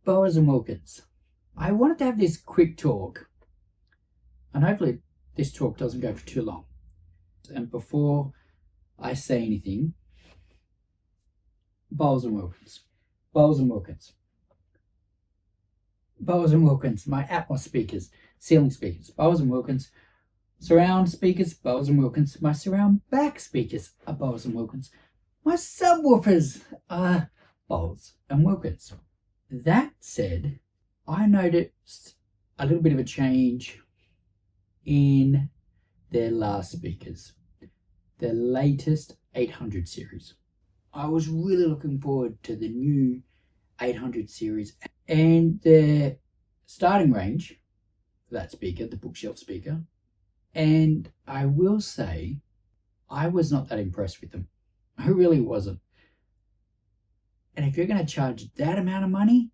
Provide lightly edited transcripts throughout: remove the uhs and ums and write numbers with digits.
Bowers and Wilkins. I wanted to have this quick talk, and hopefully this talk doesn't go for too long. And before I say anything, Bowers and Wilkins. Bowers and Wilkins. Bowers and Wilkins, my Atmos speakers, ceiling speakers. Bowers and Wilkins. Surround speakers, Bowers and Wilkins. My surround back speakers are Bowers and Wilkins. My subwoofers are Bowers and Wilkins. That said, I noticed a little bit of a change in their last speakers, their latest 800 series. I was really looking forward to the new 800 series, and their starting range for that speaker, the bookshelf speaker, and I will say I was not that impressed with them. I really wasn't. And if you're going to charge that amount of money,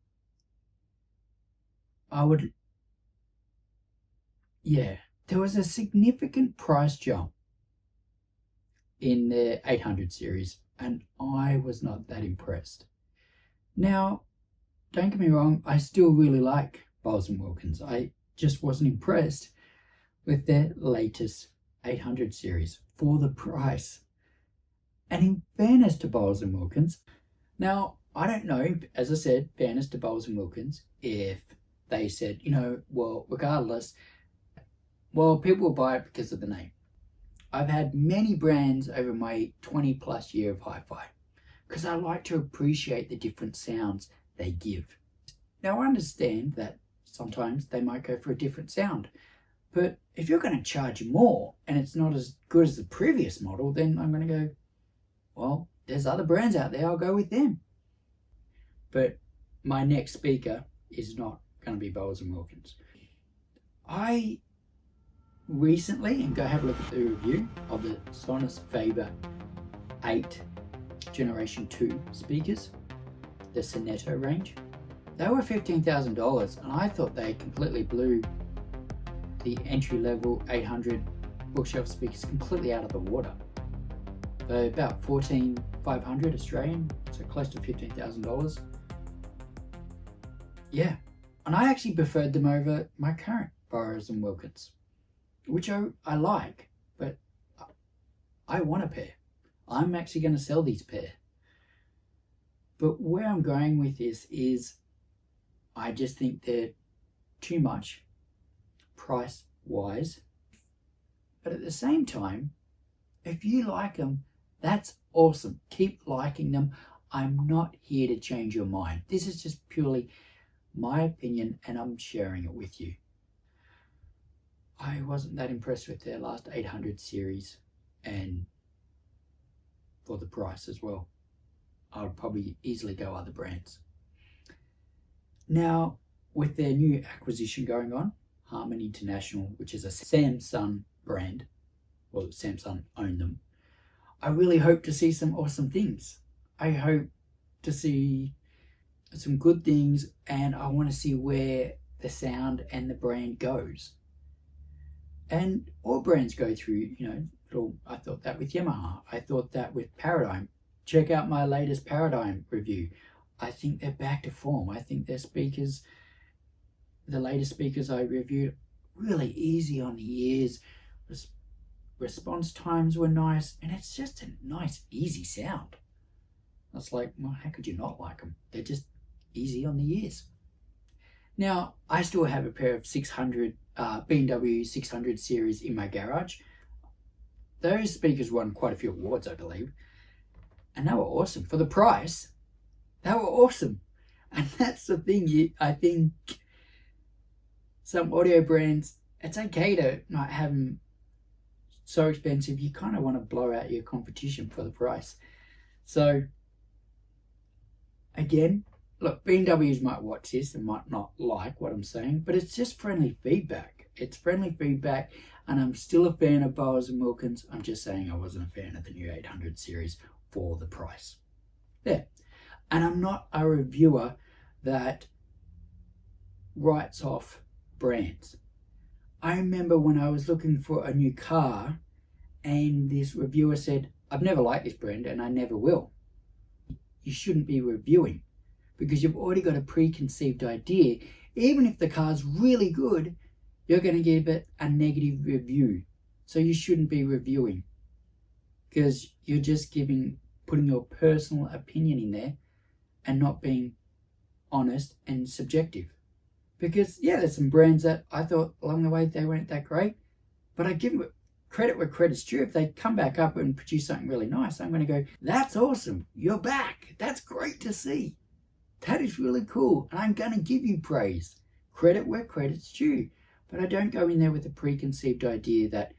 there was a significant price jump in the 800 series, and I was not that impressed. Now, don't get me wrong, I still really like Bowers and Wilkins. I just wasn't impressed with their latest 800 series for the price. And in fairness to Bowers and Wilkins, now, I don't know, as I said, fairness to Bowers and Wilkins, if they said, regardless, people will buy it because of the name. I've had many brands over my 20 plus year of hi-fi because I like to appreciate the different sounds they give. Now, I understand that sometimes they might go for a different sound, but if you're going to charge more and it's not as good as the previous model, then I'm going to go, well, there's other brands out there, I'll go with them. But my next speaker is not going to be Bowers and Wilkins. I recently, and go have a look at the review of the Sonus Faber 8 Generation 2 speakers, the Sonetto range. They were $15,000, and I thought they completely blew the entry-level 800 bookshelf speakers completely out of the water. So about $14,500 Australian, so close to $15,000. Yeah, and I actually preferred them over my current Bowers and Wilkins, which I like, but I want a pair. I'm actually going to sell these pair. But where I'm going with this is I just think they're too much price-wise. But at the same time, if you like them, that's awesome. Keep liking them. I'm not here to change your mind. This is just purely my opinion, and I'm sharing it with you. I wasn't that impressed with their last 800 series, and for the price as well. I would probably easily go other brands. Now, with their new acquisition going on, Harman International, which is a Samsung brand, well, Samsung own them, I really hope to see some awesome things. I hope to see some good things, and I want to see where the sound and the brand goes. And all brands go through, I thought that with Yamaha. I thought that with Paradigm. Check out my latest Paradigm review. I think they're back to form. I think their speakers, the latest speakers I reviewed, really easy on the ears. Response times were nice, and it's just a nice, easy sound. It's like, well, how could you not like them? They're just easy on the ears. Now, I still have a pair of 600 B&W 600 series in my garage. Those speakers won quite a few awards, I believe, and they were awesome. For the price, they were awesome. And that's the thing, I think some audio brands, it's okay to not have them so expensive. You kind of want to blow out your competition for the price. So again, look, B&Ws might watch this and might not like what I'm saying, but it's just friendly feedback. It's friendly feedback, and I'm still a fan of Bowers and Wilkins. I'm just saying I wasn't a fan of the new 800 series for the price. There. And I'm not a reviewer that writes off brands. I remember when I was looking for a new car, and this reviewer said, I've never liked this brand and I never will. You shouldn't be reviewing. because you've already got a preconceived idea. Even if the car's really good, you're going to give it a negative review. So you shouldn't be reviewing, because you're just putting your personal opinion in there and not being honest and subjective. Because yeah, there's some brands that I thought along the way they weren't that great, but I give them credit where credit's due. If they come back up and produce something really nice, I'm going to go, that's awesome, you're back, that's great to see, that is really cool, and I'm going to give you praise, credit where credit's due. But I don't go in there with a preconceived idea that,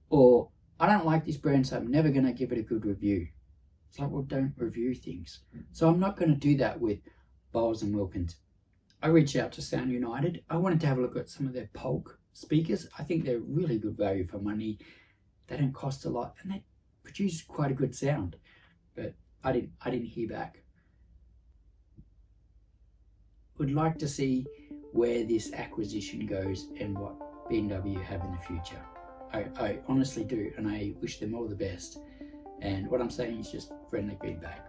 or I don't like this brand, so I'm never going to give it a good review. It's like, well, don't review things. So I'm not going to do that with Bowers and Wilkins. I reached out to Sound United. I wanted to have a look at some of their Polk speakers. I think they're really good value for money. They don't cost a lot, and they produce quite a good sound. But I didn't hear back. Would like to see where this acquisition goes and what BMW have in the future. I honestly do, and I wish them all the best. And what I'm saying is just friendly feedback.